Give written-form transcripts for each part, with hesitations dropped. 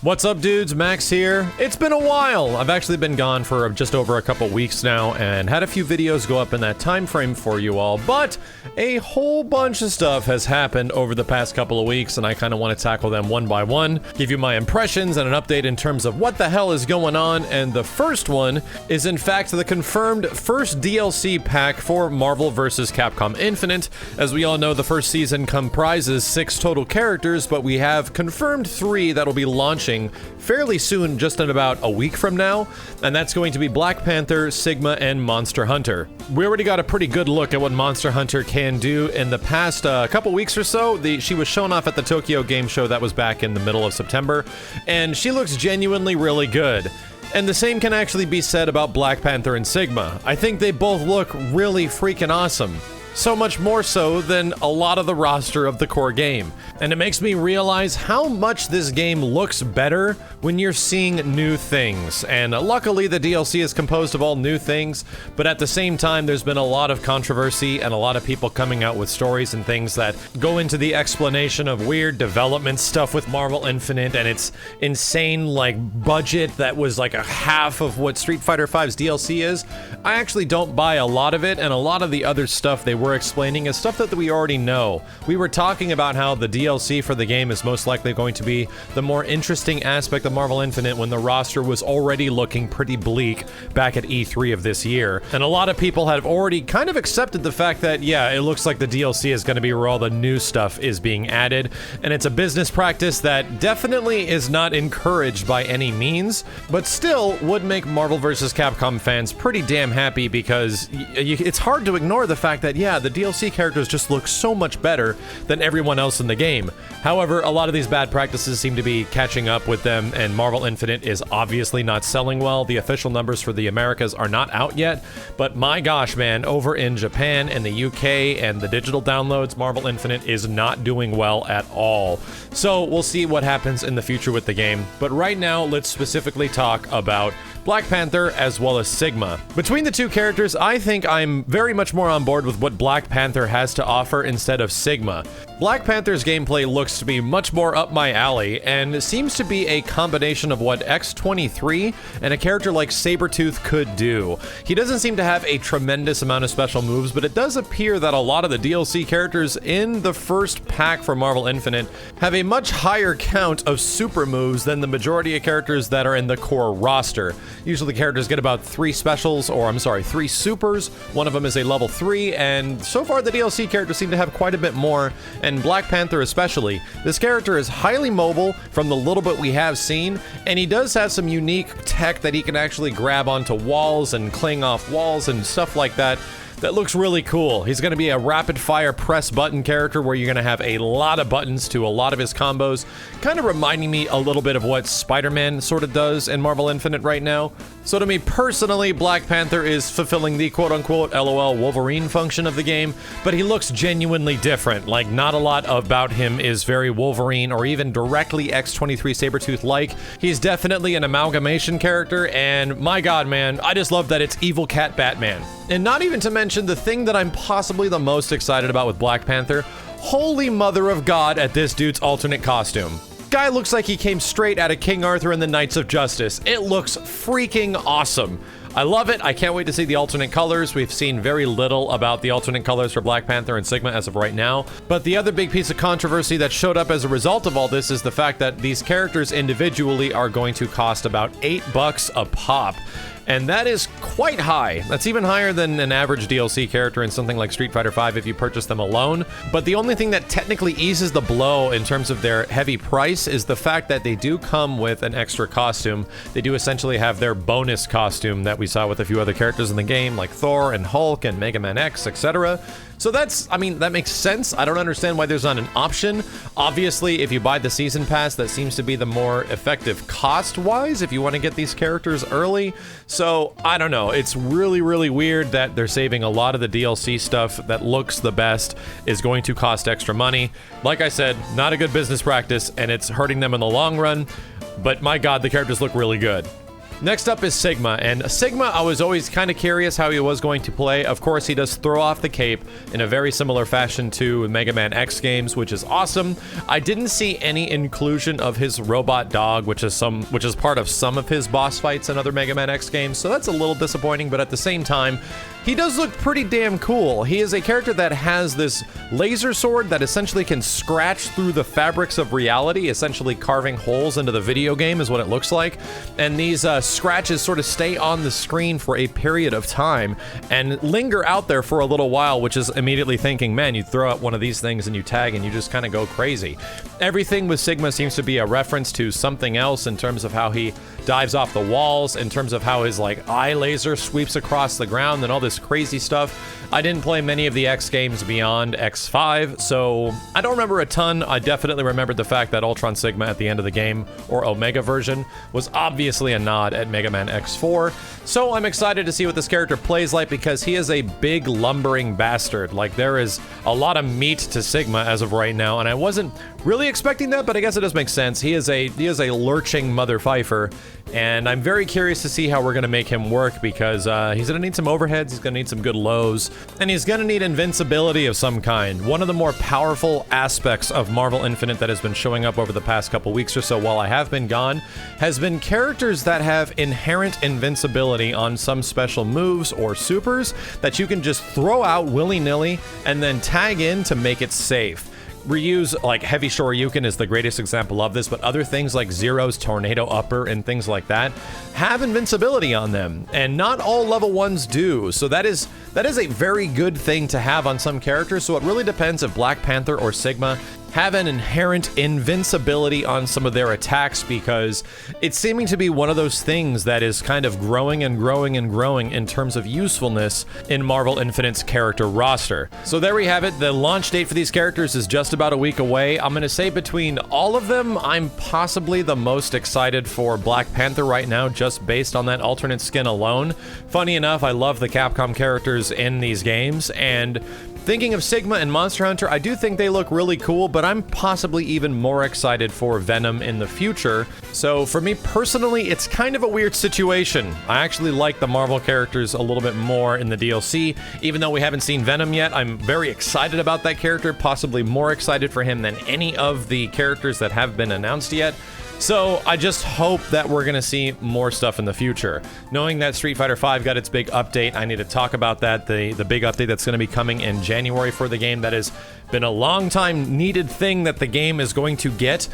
What's up, dudes? Max here. It's been a while. I've actually been gone for just over a couple weeks now and had a few videos go up in that time frame for you all, but a whole bunch of stuff has happened over the past couple of weeks, and I kind of want to tackle them one by one, give you my impressions and an update in terms of what the hell is going on. And the first one is in fact the confirmed first DLC pack for Marvel vs. Capcom Infinite. As we all know, the first season comprises 6 total characters, but we have confirmed 3 that will be launching fairly soon, just in about a week from now, and that's going to be Black Panther, Sigma, and Monster Hunter. We already got a pretty good look at what Monster Hunter can do in the past couple weeks or so. She was shown off at the Tokyo Game Show that was back in the middle of September, and she looks genuinely really good. And the same can actually be said about Black Panther and Sigma. I think they both look really freaking awesome. So much more so than a lot of the roster of the core game. And it makes me realize how much this game looks better when you're seeing new things. And luckily the DLC is composed of all new things, but at the same time there's been a lot of controversy and a lot of people coming out with stories and things that go into the explanation of weird development stuff with Marvel Infinite and its insane budget that was like a half of what Street Fighter V's DLC is. I actually don't buy a lot of it, and a lot of the other stuff they were explaining is stuff that we already know. We were talking about how the DLC for the game is most likely going to be the more interesting aspect of Marvel Infinite when the roster was already looking pretty bleak back at E3 of this year. And a lot of people have already kind of accepted the fact that, yeah, it looks like the DLC is going to be where all the new stuff is being added. And it's a business practice that definitely is not encouraged by any means, but still would make Marvel vs. Capcom fans pretty damn happy, because it's hard to ignore the fact that, yeah, the DLC characters just look so much better than everyone else in the game. However, a lot of these bad practices seem to be catching up with them, and Marvel Infinite is obviously not selling well. The official numbers for the Americas are not out yet, but my gosh, man, over in Japan and the UK and the digital downloads, Marvel Infinite is not doing well at all. So we'll see what happens in the future with the game, but right now let's specifically talk about Black Panther as well as Sigma. Between the two characters, I think I'm very much more on board with what Black Panther has to offer instead of Sigma. Black Panther's gameplay looks to be much more up my alley, and seems to be a combination of what X-23 and a character like Sabretooth could do. He doesn't seem to have a tremendous amount of special moves, but it does appear that a lot of the DLC characters in the first pack for Marvel Infinite have a much higher count of super moves than the majority of characters that are in the core roster. Usually characters get about 3 specials, or 3 supers. One of them is a level 3, and so far the DLC characters seem to have quite a bit more, and Black Panther especially. This character is highly mobile from the little bit we have seen, and he does have some unique tech that he can actually grab onto walls and cling off walls and stuff like that. That looks really cool. He's going to be a rapid-fire press button character where you're going to have a lot of buttons to a lot of his combos, kind of reminding me a little bit of what Spider-Man sort of does in Marvel Infinite right now. So to me personally, Black Panther is fulfilling the quote-unquote LOL Wolverine function of the game, but he looks genuinely different. Like, not a lot about him is very Wolverine or even directly X-23 Sabretooth-like. He's definitely an amalgamation character, and my god, man, I just love that it's Evil Cat Batman. And not even to mention the thing that I'm possibly the most excited about with Black Panther, holy mother of God at this dude's alternate costume. Guy looks like he came straight out of King Arthur and the Knights of Justice. It looks freaking awesome. I love it. I can't wait to see the alternate colors. We've seen very little about the alternate colors for Black Panther and Sigma as of right now. But the other big piece of controversy that showed up as a result of all this is the fact that these characters individually are going to cost about $8 a pop. And that is quite high. That's even higher than an average DLC character in something like Street Fighter V if you purchase them alone. But the only thing that technically eases the blow in terms of their heavy price is the fact that they do come with an extra costume. They do essentially have their bonus costume that we saw with a few other characters in the game, like Thor and Hulk and Mega Man X, etc. So that makes sense. I don't understand why there's not an option. Obviously, if you buy the season pass, that seems to be the more effective cost-wise if you want to get these characters early. So, I don't know. It's really, really weird that they're saving a lot of the DLC stuff that looks the best is going to cost extra money. Like I said, not a good business practice, and it's hurting them in the long run. But my god, the characters look really good. Next up is Sigma, and Sigma, I was always kind of curious how he was going to play. Of course, he does throw off the cape in a very similar fashion to Mega Man X games, which is awesome. I didn't see any inclusion of his robot dog, which is part of some of his boss fights in other Mega Man X games, so that's a little disappointing, but at the same time, he does look pretty damn cool. He is a character that has this laser sword that essentially can scratch through the fabrics of reality, essentially carving holes into the video game is what it looks like. And these scratches sort of stay on the screen for a period of time and linger out there for a little while, which is immediately thinking, man, you throw out one of these things and you tag and you just kind of go crazy. Everything with Sigma seems to be a reference to something else in terms of how he dives off the walls, in terms of how his like eye laser sweeps across the ground and all this crazy stuff. I didn't play many of the X games beyond X5, so I don't remember a ton. I definitely remembered the fact that Ultron Sigma at the end of the game, or Omega version, was obviously a nod at Mega Man X4. So I'm excited to see what this character plays like because he is a big lumbering bastard. Like, there is a lot of meat to Sigma as of right now, and I wasn't really expecting that, but I guess it does make sense. He is a lurching mother fifer, and I'm very curious to see how we're gonna make him work because he's gonna need some overheads, he's gonna need some good lows, and he's gonna need invincibility of some kind. One of the more powerful aspects of Marvel Infinite that has been showing up over the past couple weeks or so while I have been gone has been characters that have inherent invincibility on some special moves or supers that you can just throw out willy-nilly and then tag in to make it safe. Reuse, like Heavy Shoryuken is the greatest example of this, but other things like Zero's Tornado Upper and things like that have invincibility on them, and not all level 1s do, so that is a very good thing to have on some characters, so it really depends if Black Panther or Sigma have an inherent invincibility on some of their attacks, because it's seeming to be one of those things that is kind of growing and growing and growing in terms of usefulness in Marvel Infinite's character roster. So there we have it. The launch date for these characters is just about a week away. I'm going to say between all of them, I'm possibly the most excited for Black Panther right now, just based on that alternate skin alone. Funny enough, I love the Capcom characters in these games, and thinking of Sigma and Monster Hunter, I do think they look really cool, but I'm possibly even more excited for Venom in the future. So for me personally, it's kind of a weird situation. I actually like the Marvel characters a little bit more in the DLC. Even though we haven't seen Venom yet, I'm very excited about that character, possibly more excited for him than any of the characters that have been announced yet. So I just hope that we're gonna see more stuff in the future. Knowing that Street Fighter V got its big update, I need to talk about that, the big update that's gonna be coming in January for the game. That has been a long time needed thing that the game is going to get.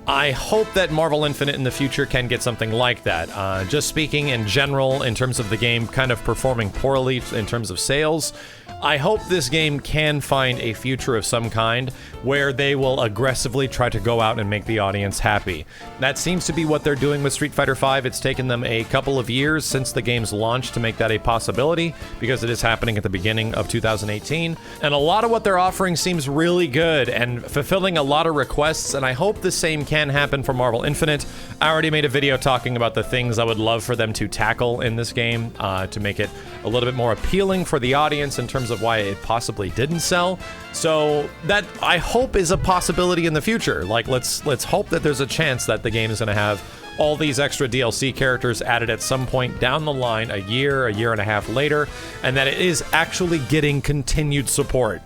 I hope that Marvel Infinite in the future can get something like that. Just speaking in general, in terms of the game kind of performing poorly in terms of sales, I hope this game can find a future of some kind where they will aggressively try to go out and make the audience happy. That seems to be what they're doing with Street Fighter V. It's taken them a couple of years since the game's launch to make that a possibility, because it is happening at the beginning of 2018. And a lot of what they're offering seems really good and fulfilling a lot of requests, and I hope the same can happen for Marvel Infinite. I already made a video talking about the things I would love for them to tackle in this game to make it a little bit more appealing for the audience in terms of why it possibly didn't sell. So that, I hope, is a possibility in the future. Like, let's hope that there's a chance that the game is going to have all these extra DLC characters added at some point down the line, a year and a half later, and that it is actually getting continued support.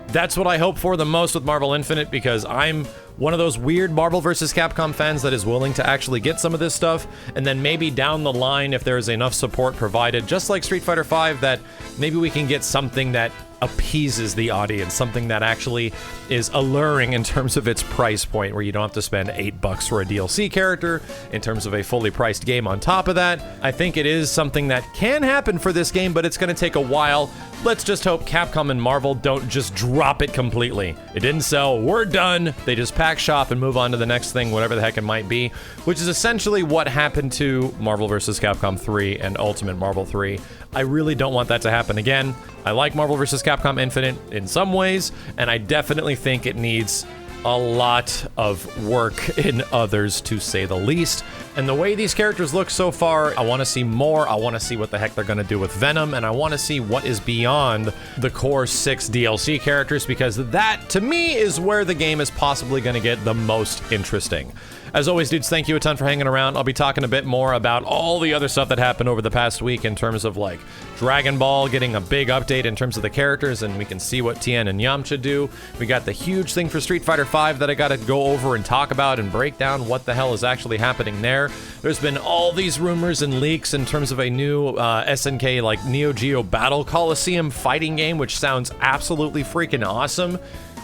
That's what I hope for the most with Marvel Infinite, because I'm one of those weird Marvel vs. Capcom fans that is willing to actually get some of this stuff, and then maybe down the line, if there's enough support provided, just like Street Fighter V, that maybe we can get something that appeases the audience, something that actually is alluring in terms of its price point, where you don't have to spend $8 for a DLC character in terms of a fully priced game on top of that. I think it is something that can happen for this game, but it's going to take a while. Let's just hope Capcom and Marvel don't just drop it completely. It didn't sell, we're done. They just pack shop and move on to the next thing, whatever the heck it might be, which is essentially what happened to Marvel vs. Capcom 3 and Ultimate Marvel 3. I really don't want that to happen again. I like Marvel vs. Capcom Infinite in some ways, and I definitely think it needs a lot of work in others, to say the least. And the way these characters look so far, I want to see more. I want to see what the heck they're going to do with Venom, and I want to see what is beyond the core 6 DLC characters, because that, to me, is where the game is possibly going to get the most interesting. As always, dudes, thank you a ton for hanging around. I'll be talking a bit more about all the other stuff that happened over the past week in terms of like Dragon Ball getting a big update in terms of the characters, and we can see what Tien and Yamcha do. We got the huge thing for Street Fighter V that I got to go over and talk about and break down what the hell is actually happening there. There's been all these rumors and leaks in terms of a new SNK like Neo Geo Battle Coliseum fighting game, which sounds absolutely freaking awesome.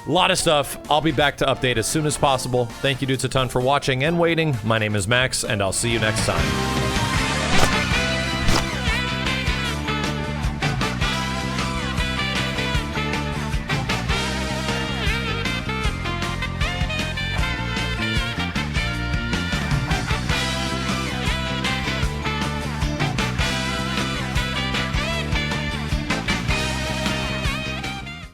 A lot of stuff. I'll be back to update as soon as possible. Thank you dudes a ton for watching and waiting. My name is Max, and I'll see you next time.